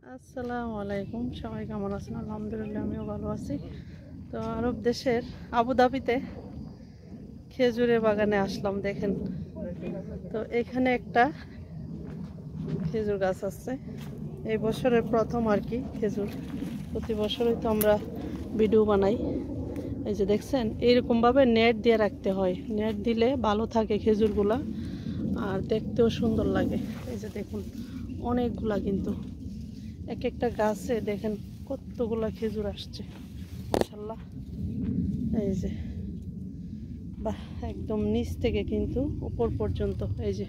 আসসালামু আলাইকুম, সবাই কেমন আছেন? আলহামদুলিল্লাহ, আমিও ভালো আছি। তো আরব দেশের আবুধাবিতে খেজুরের বাগানে আসলাম। দেখেন তো এখানে একটা খেজুর গাছ আছে। এই বছরের প্রথম আর কি খেজুর। প্রতি বছরই তো আমরা ভিডিও বানাই। এই যে দেখছেন, এইরকমভাবে নেট দিয়ে রাখতে হয়। নেট দিলে ভালো থাকে খেজুরগুলা, আর দেখতেও সুন্দর লাগে। এই যে দেখুন, অনেকগুলা কিন্তু এক একটা গাছে দেখেন কতগুলা খেজুর আসছে, মাশাআল্লাহ। এই যে বাহ, একদম নিচ থেকে কিন্তু উপর পর্যন্ত এই যে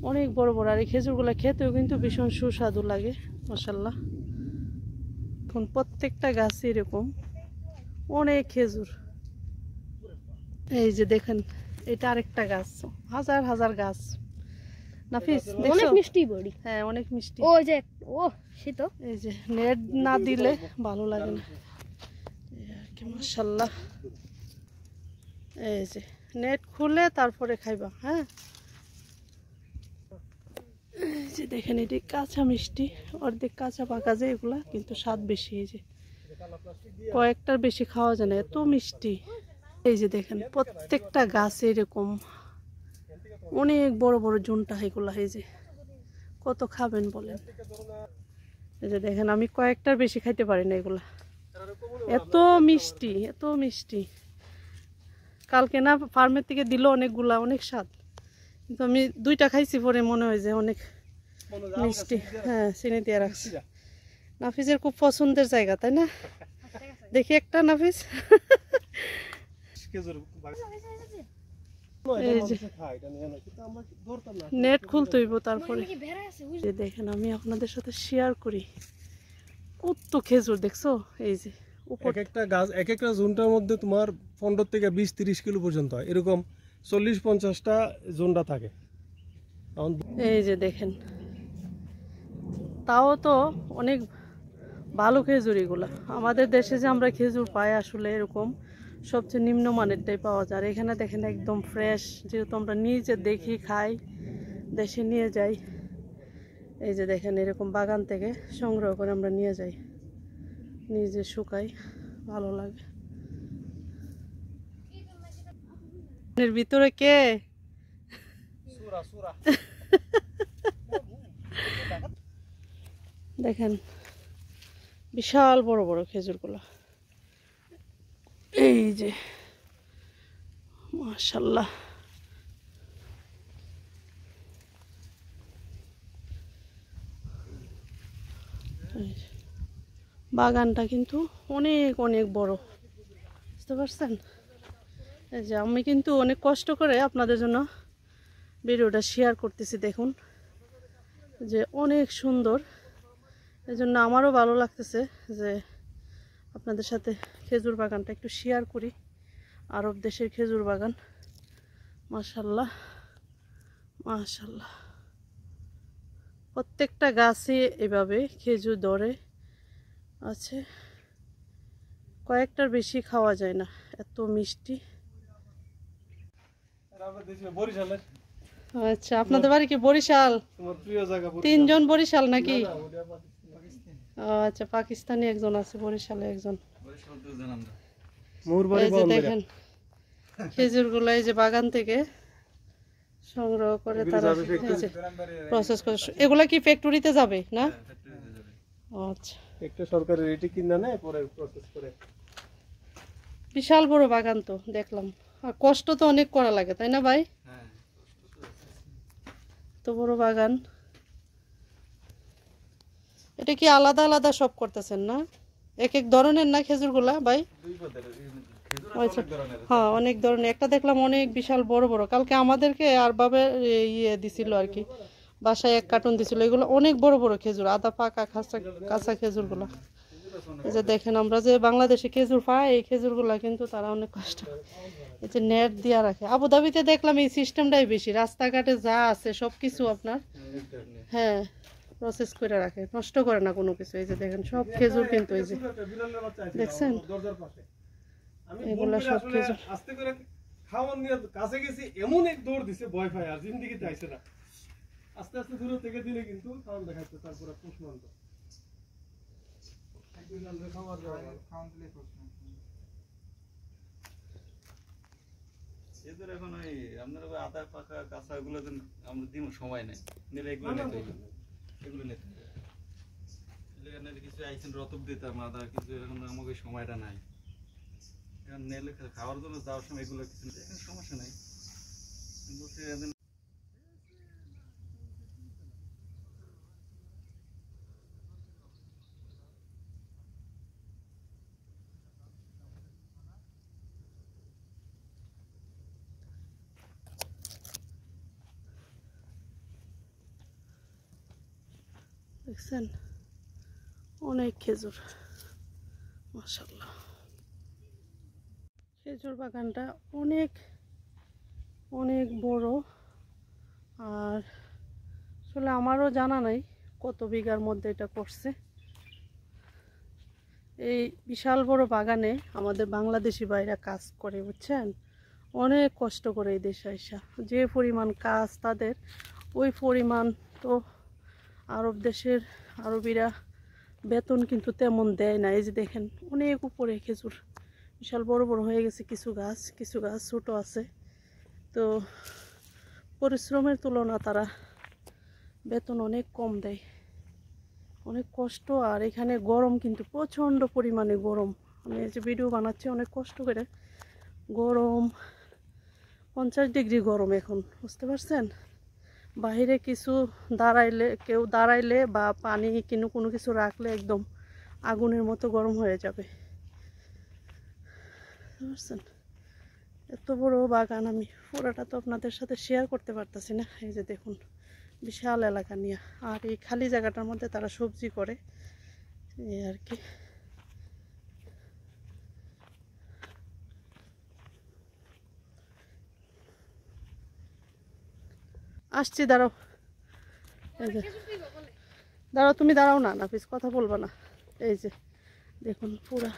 অনেক বড় বড়। আর এই খেজুরগুলা খেতেও কিন্তু ভীষণ সুস্বাদু লাগে, মাশাআল্লাহ। এখন প্রত্যেকটা গাছে এরকম অনেক খেজুর। এই যে দেখেন, এটা আরেকটা গাছ, হাজার হাজার গাছ। নাফিস, অনেক মিষ্টি বড়ি। হ্যাঁ, অনেক মিষ্টি। ও যে ও সে তো এই যে নেট না দিলে ভালো লাগে না, মাশাআল্লাহ। এই যে নেট খুলে তারপরে খাইবা। হ্যাঁ, এই যে দেখেন, এটি কাঁচা মিষ্টি, অর্ধেক কাঁচা পাকা, যে এগুলা কিন্তু স্বাদ বেশি। এই যে কয়েকটার বেশি খাওয়া যায় না, এত মিষ্টি। এই যে দেখেন, প্রত্যেকটা গাছে এরকম অনেক বড় বড় জুনটা এগুলা। এই যে কত খাবেন বলেন? এই যে দেখেন, আমি কয়েকটার বেশি খাইতে পারি না এগুলা, এত মিষ্টি, এত মিষ্টি। কালকে না ফার্মের থেকে দিল অনেকগুলা, অনেক স্বাদ, কিন্তু আমি দুইটা খাইছি, পরে মনে হয় যে অনেক মিষ্টি। হ্যাঁ, চিনি দিয়ে রাখছি। নাফিসের খুব পছন্দের জায়গা, তাই না? দেখি একটা, নাফিস। নেট খুলতে হইব তারপরে। দেখেন, আমি আপনাদের সাথে শেয়ার করি কত খেজুর, দেখছো? এই যে এক একটা গাছ, এক একটা জোনটার মধ্যে তোমার 15 থেকে 20-30 কিলো পর্যন্ত হয়, এরকম 40-50টা জোনটা থাকে। এই যে দেখেন, তাও তো অনেক ভালো খেজুর এগুলা। আমাদের দেশে যে আমরা খেজুর পাই, আসলে এরকম সবচেয়ে নিম্নমানেরটাই পাওয়া যায়। আর এখানে দেখেন একদম ফ্রেশ, যেহেতু আমরা নিজে দেখি, খাই, দেশে নিয়ে যাই। এই যে দেখেন, এরকম বাগান থেকে সংগ্রহ করে আমরা নিয়ে যাই, নিজে শুকাই, ভালো লাগে। এর ভিতরে কে? দেখেন, বিশাল বড় বড় খেজুরগুলো। এই যে মাশাআল্লাহ, বাগানটা কিন্তু অনেক অনেক বড়, বুঝতে পারছেন? এই যে আমি কিন্তু অনেক কষ্ট করে আপনাদের জন্য ভিডিওটা শেয়ার করতেছি। দেখুন যে অনেক সুন্দর, এই জন্য আমারও ভালো লাগতেছে যে আপনাদের সাথে খেজুর বাগানটা একটু শেয়ার করি। আরব দেশের খেজুর বাগান, মাশাআল্লাহ মাশাআল্লাহ। প্রত্যেকটা গাছে এভাবে খেজুর ধরে আছে, কয়েকটার বেশি খাওয়া যায় না, এত মিষ্টি। আচ্ছা, আপনাদের বাড়ি কি বরিশাল? তিনজন বরিশাল নাকি? আচ্ছা, পাকিস্তানি একজন আছে, বরিশালে একজন। এই যে দেখেন, খেজুর গুলা এই যে বাগান থেকে সংগ্রহ করে তারা প্রসেস করে। এগুলা কি ফ্যাক্টরিতে যাবে না? আচ্ছা, একটা সরকারি রেটে কিনা নেয়, পরে প্রসেস করে। বিশাল বড় বাগান তো দেখলাম, আর কষ্ট তো অনেক করা লাগে, তাই না ভাই? তো বড় বাগান। এটা কি আলাদা আলাদা সব করতেছেন না? এক এক ধরনের না খেজুরগুলা ভাই? হ্যাঁ, অনেক ধরনের। একটা দেখলাম অনেক বিশাল বড় বড়, কালকে আমাদেরকে আর ভাবে ইয়ে দিছিল আর কি, বাসায় এক কার্টুন দিছিল। এগুলো অনেক বড় বড় খেজুর, আদা পাকা কাঁচা খেজুরগুলা। এই যে দেখেন, আমরা যে বাংলাদেশে খেজুর পাই, এই খেজুরগুলা কিন্তু তারা অনেক কষ্ট, এই যে নেট দিয়া রাখে। আবুধাবিতে দেখলাম এই সিস্টেমটাই বেশি, রাস্তাঘাটে যা আছে সবকিছু আপনার হ্যাঁ প্রসেস করে রাখে, নষ্ট করে না কোনো কিছু। এই যে দেখেন, সব খেজুর কিন্তু এই যে দেখছেন, এগুলা সব খেজুর। আস্তে করে খাওয়ান নিয়ে কাছে গেছি, এমন এক দৌড় দিছে, ভয় পায় আর জিন্দিগিতে আইছে না। আস্তে আস্তে দূরে থেকে দিলে কিন্তু খাওয়ান দেখাচ্ছে, তারপরে পুষমান্ত। এদের এখন ওই আপনার ওই আদা পাকা কাঁচা এগুলো আমরা দিব সময় নেই নিলে এগুলো নিতে হইবে এগুলো নিতে হবে এখানে কিছু আইসেন রতব দিতাম আদা কিছু এখন আমাকে সময়টা নাই এখন নিলে খাওয়ার জন্য যাওয়ার সময় এগুলো কিছু এখানে সমস্যা নাই বলছি দেখছেন অনেক খেজুর, মাশাআল্লাহ। খেজুর বাগানটা অনেক অনেক বড়, আর আসলে আমারও জানা নাই কত বিঘার মধ্যে এটা করছে। এই বিশাল বড় বাগানে আমাদের বাংলাদেশি ভাইরা কাজ করে, বুঝছেন, অনেক কষ্ট করে এই দেশে আইসা। যে পরিমাণ কাজ তাদের, ওই পরিমাণ তো আরব দেশের আরবিরা বেতন কিন্তু তেমন দেয় না। এই যে দেখেন অনেক উপরে খেজুর, বিশাল বড় বড় হয়ে গেছে। কিছু গাছ ছোট আছে। তো পরিশ্রমের তুলনা তারা বেতন অনেক কম দেয়, অনেক কষ্ট। আর এখানে গরম কিন্তু প্রচণ্ড পরিমাণে গরম। আমি এই যে ভিডিও বানাচ্ছি অনেক কষ্ট করে, গরম 50 ডিগ্রি গরম এখন, বুঝতে পারছেন। বাইরে কিছু কেউ দাঁড়াইলে বা পানি কোনো কিছু রাখলে একদম আগুনের মতো গরম হয়ে যাবে, বুঝতে পারছেন। এত বড় বাগান আমি পুরোটা তো আপনাদের সাথে শেয়ার করতে পারতেছি না। এই যে দেখুন বিশাল এলাকা নিয়ে, আর এই খালি জায়গাটার মধ্যে তারা সবজি করে, এই আর কি। আসছি, দাঁড়াও। এই যে দাঁড়াও, তুমি দাঁড়াও না, নাফিস কথা বলবা না। এই যে দেখুন পুরা